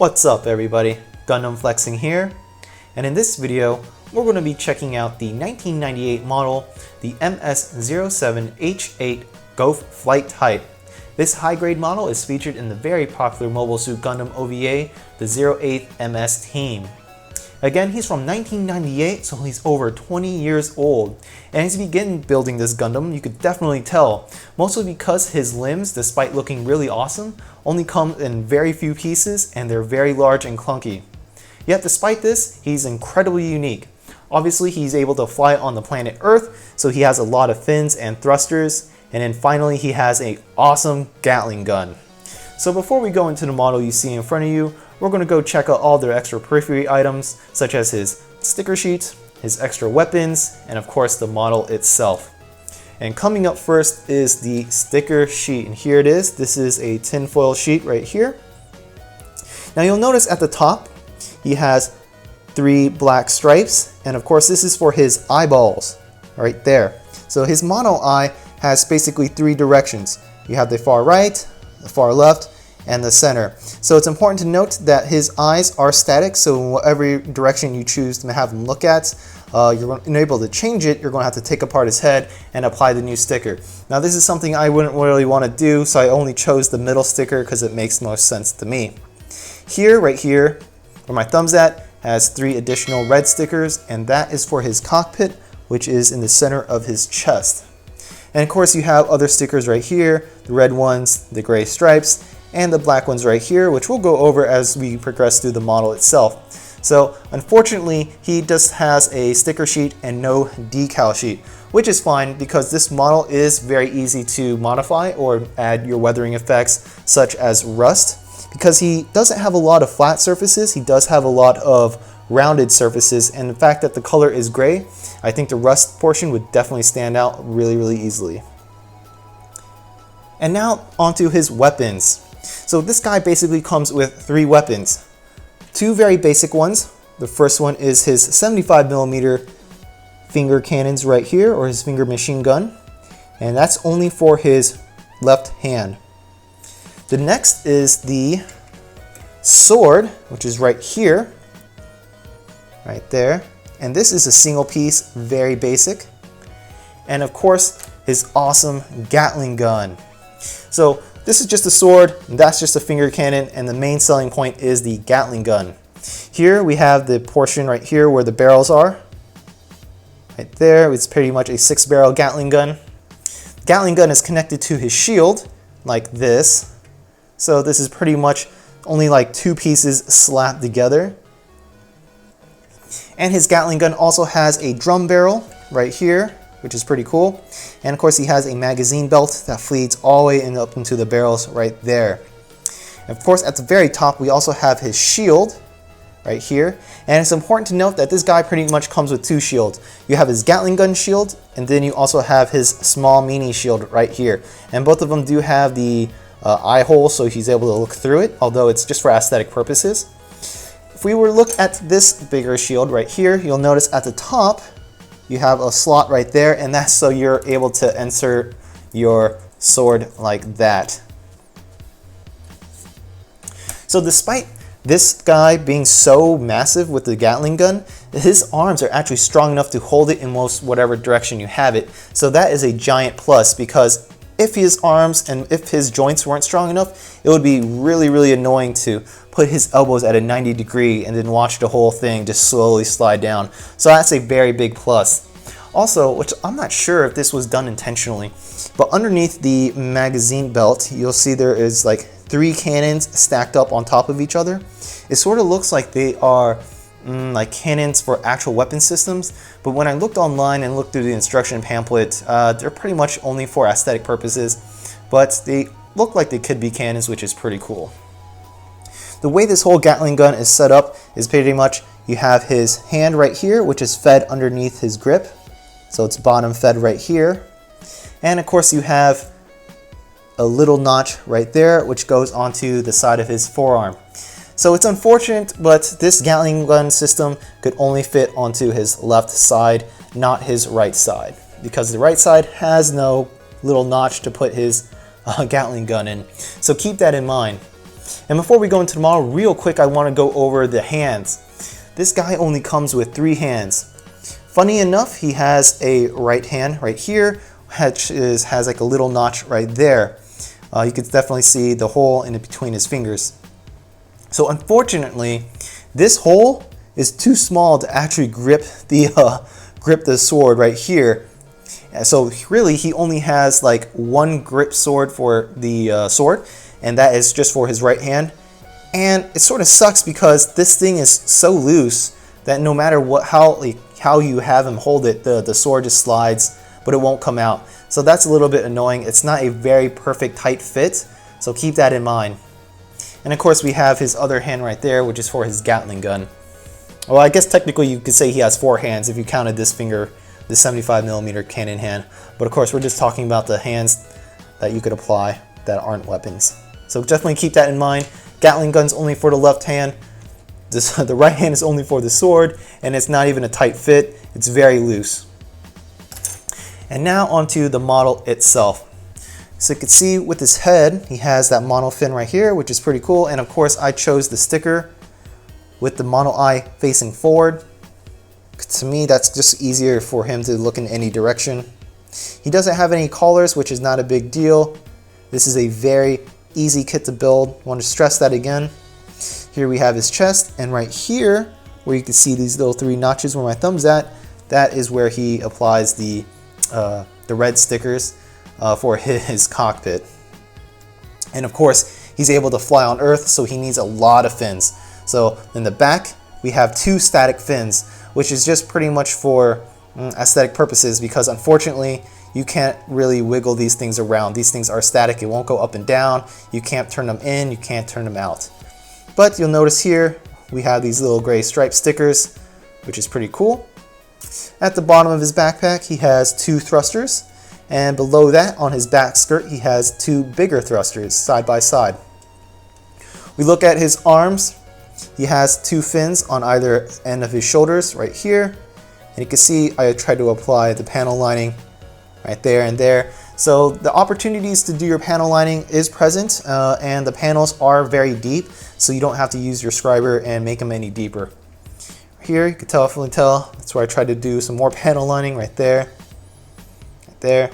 What's up everybody, Gundam Flexing here, and in this video we're going to be checking out the 1998 model, the MS-07H-8 Gouf Flight Type. This high-grade model is featured in the very popular Mobile Suit Gundam OVA, the 08 MS team. Again, he's from 1998, so he's over 20 years old. And as you begin building this Gundam, you could definitely tell, mostly because his limbs, despite looking really awesome, only come in very few pieces and they're very large and clunky. Yet despite this, he's incredibly unique. Obviously, he's able to fly on the planet Earth, so he has a lot of fins and thrusters, and then finally he has an awesome Gatling gun. So before we go into the model you see in front of you, we're going to go check out all their extra periphery items, such as his sticker sheet, his extra weapons, and of course the model itself. And coming up first is the sticker sheet, and here it is. This is a tinfoil sheet right here. Now you'll notice at the top he has 3 black stripes, and of course this is for his eyeballs right there. So his mono eye has basically 3 directions. You have the far right, the far left, and the center. So it's important to note that his eyes are static, so in whatever direction you choose to have him look at, you're unable to change it. You're going to have to take apart his head and apply the new sticker. Now this is something I wouldn't really want to do, so I only chose the middle sticker because it makes most sense to me. Here, right here, where my thumb's at, has 3 additional red stickers, and that is for his cockpit, which is in the center of his chest. And of course you have other stickers right here, the red ones, the gray stripes, and the black ones right here, which we'll go over as we progress through the model itself. So unfortunately, he just has a sticker sheet and no decal sheet, which is fine because this model is very easy to modify or add your weathering effects such as rust. Because he doesn't have a lot of flat surfaces, he does have a lot of rounded surfaces, and the fact that the color is gray, I think the rust portion would definitely stand out really easily. And now onto his weapons. So this guy basically comes with 3 weapons. 2 very basic ones. The first one is his 75mm finger cannons right here, or his finger machine gun. And that's only for his left hand. The next is the sword, which is right here. Right there. And this is a single piece, very basic. And of course, his awesome Gatling gun. So this is just a sword, and that's just a finger cannon, and the main selling point is the Gatling gun. Here we have the portion right here where the barrels are. Right there, it's pretty much a 6-barrel Gatling gun. The Gatling gun is connected to his shield, like this. So this is pretty much only like 2 pieces slapped together. And his Gatling gun also has a drum barrel right here, which is pretty cool. And of course he has a magazine belt that feeds all the way up into the barrels right there. And of course at the very top we also have his shield right here. And it's important to note that this guy pretty much comes with 2 shields. You have his Gatling gun shield, and then you also have his small mini shield right here. And both of them do have the eye hole, so he's able to look through it, although it's just for aesthetic purposes. If we were to look at this bigger shield right here, you'll notice at the top you have a slot right there, and that's so you're able to insert your sword like that. So despite this guy being so massive with the Gatling gun, his arms are actually strong enough to hold it in most whatever direction you have it. So that is a giant plus, because if his arms and if his joints weren't strong enough, it would be really annoying to put his elbows at a 90 degree and then watch the whole thing just slowly slide down. So that's a very big plus. Also, which I'm not sure if this was done intentionally, but underneath the magazine belt, you'll see there is like 3 cannons stacked up on top of each other. It sort of looks like they are like cannons for actual weapon systems, but when I looked online and looked through the instruction pamphlet, they're pretty much only for aesthetic purposes, but they look like they could be cannons, which is pretty cool. The way this whole Gatling gun is set up is pretty much you have his hand right here, which is fed underneath his grip, so it's bottom fed right here, and of course you have a little notch right there which goes onto the side of his forearm. So it's unfortunate, but this Gatling gun system could only fit onto his left side, not his right side, because the right side has no little notch to put his Gatling gun in. So keep that in mind. And before we go into the model, real quick, I want to go over the hands. This guy only comes with 3 hands. Funny enough, he has a right hand right here, which has like a little notch right there. You can definitely see the hole in between his fingers. So unfortunately, this hole is too small to actually grip the sword right here. So really, he only has like 1 grip sword for the sword, and that is just for his right hand. And it sort of sucks because this thing is so loose that no matter how you have him hold it, the sword just slides, but it won't come out. So that's a little bit annoying. It's not a very perfect tight fit, so keep that in mind. And of course, we have his other hand right there, which is for his Gatling gun. Well, I guess technically you could say he has 4 hands if you counted this finger, the 75mm cannon hand. But of course, we're just talking about the hands that you could apply that aren't weapons. So definitely keep that in mind. Gatling gun's only for the left hand. The right hand is only for the sword, and it's not even a tight fit. It's very loose. And now onto the model itself. So you can see with his head, he has that mono fin right here, which is pretty cool. And of course, I chose the sticker with the mono eye facing forward. To me, that's just easier for him to look in any direction. He doesn't have any collars, which is not a big deal. This is a very easy kit to build. I want to stress that again. Here we have his chest, and right here, where you can see these little 3 notches where my thumb's at, that is where he applies the red stickers for his cockpit. And of course, he's able to fly on Earth, so he needs a lot of fins. So in the back, we have 2 static fins, which is just pretty much for aesthetic purposes, because unfortunately, you can't really wiggle these things around. These things are static. It won't go up and down. You can't turn them in. You can't turn them out. But you'll notice here, we have these little gray stripe stickers, which is pretty cool. At the bottom of his backpack, he has 2 thrusters. And below that, on his back skirt, he has 2 bigger thrusters side by side. We look at his arms. He has 2 fins on either end of his shoulders right here. And you can see I tried to apply the panel lining right there and there. So the opportunities to do your panel lining is present, and the panels are very deep, so you don't have to use your scriber and make them any deeper. Here you can definitely tell that's where I tried to do some more panel lining right there, right there.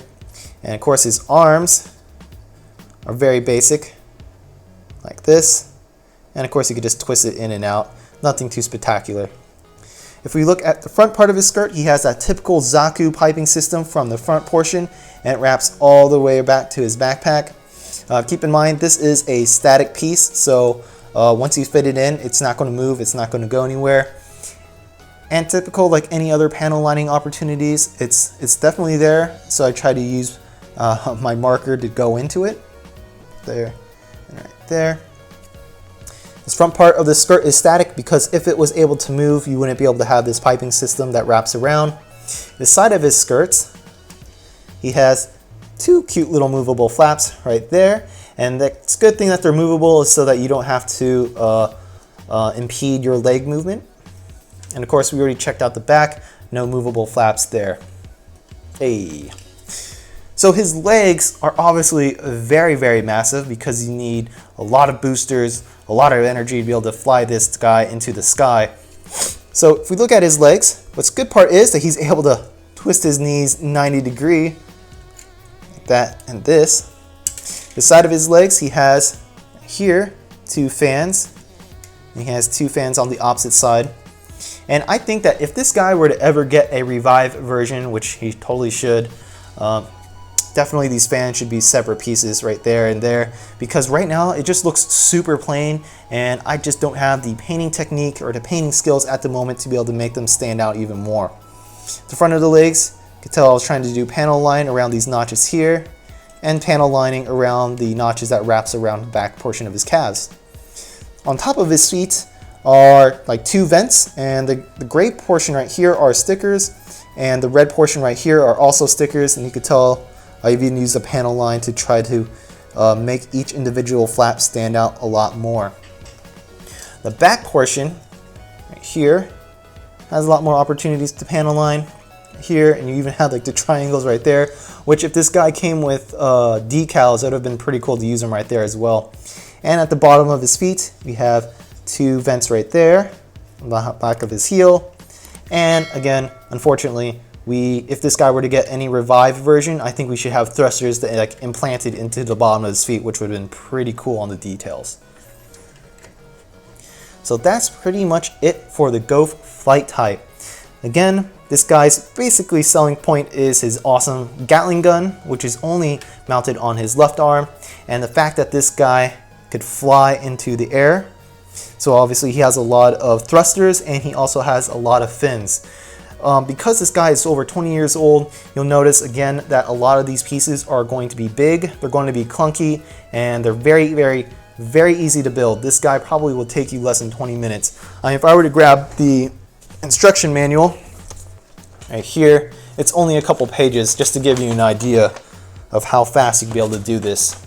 And of course his arms are very basic, like this. And of course you could just twist it in and out, nothing too spectacular. If we look at the front part of his skirt, he has that typical Zaku piping system from the front portion, and it wraps all the way back to his backpack. Keep in mind, this is a static piece, so once you fit it in, it's not going to move, it's not going to go anywhere. And typical, like any other panel lining opportunities, it's definitely there, so I try to use my marker to go into it. There, and right there. This front part of the skirt is static because if it was able to move, you wouldn't be able to have this piping system that wraps around. The side of his skirts, he has 2 cute little movable flaps right there. And it's a good thing that they're movable so that you don't have to impede your leg movement. And of course, we already checked out the back, no movable flaps there. Hey. So his legs are obviously very, very massive because you need a lot of boosters, a lot of energy to be able to fly this guy into the sky. So if we look at his legs, what's good part is that he's able to twist his knees 90 degrees, like that and this. The side of his legs, he has here 2 fans, and he has 2 fans on the opposite side. And I think that if this guy were to ever get a revived version, which he totally should, definitely these fans should be separate pieces right there and there, because right now it just looks super plain and I just don't have the painting technique or the painting skills at the moment to be able to make them stand out even more. The front of the legs, you can tell I was trying to do panel line around these notches here and panel lining around the notches that wraps around the back portion of his calves. On top of his feet are like 2 vents, and the gray portion right here are stickers, and the red portion right here are also stickers, and you can tell I even used a panel line to try to make each individual flap stand out a lot more. The back portion right here has a lot more opportunities to panel line here, and you even have like the triangles right there, which if this guy came with decals, it would have been pretty cool to use them right there as well. And at the bottom of his feet, we have 2 vents right there, on the back of his heel. And again, unfortunately, if this guy were to get any revived version, I think we should have thrusters that like implanted into the bottom of his feet, which would have been pretty cool on the details. So that's pretty much it for the Gouf Flight Type. Again, this guy's basically selling point is his awesome Gatling gun, which is only mounted on his left arm, and the fact that this guy could fly into the air. So obviously he has a lot of thrusters and he also has a lot of fins. Because this guy is over 20 years old, you'll notice again that a lot of these pieces are going to be big, they're going to be clunky, and they're very easy to build. This guy probably will take you less than 20 minutes. If I were to grab the instruction manual right here, it's only a couple pages just to give you an idea of how fast you can be able to do this.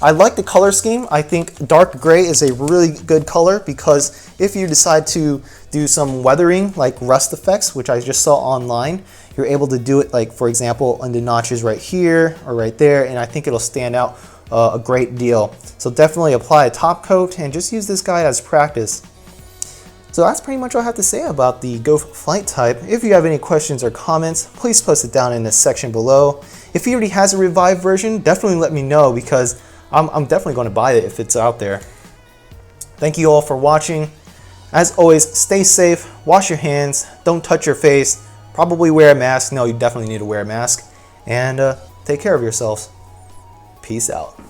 I like the color scheme. I think dark gray is a really good color because if you decide to do some weathering like rust effects, which I just saw online, you're able to do it like, for example, on the notches right here or right there, and I think it'll stand out a great deal. So definitely apply a top coat and just use this guy as practice. So that's pretty much all I have to say about the Gouf Flight Type. If you have any questions or comments, please post it down in the section below. If he already has a revived version, definitely let me know because I'm definitely going to buy it if it's out there. Thank you all for watching. As always, stay safe, wash your hands, don't touch your face, probably wear a mask. No, you definitely need to wear a mask. And take care of yourselves. Peace out.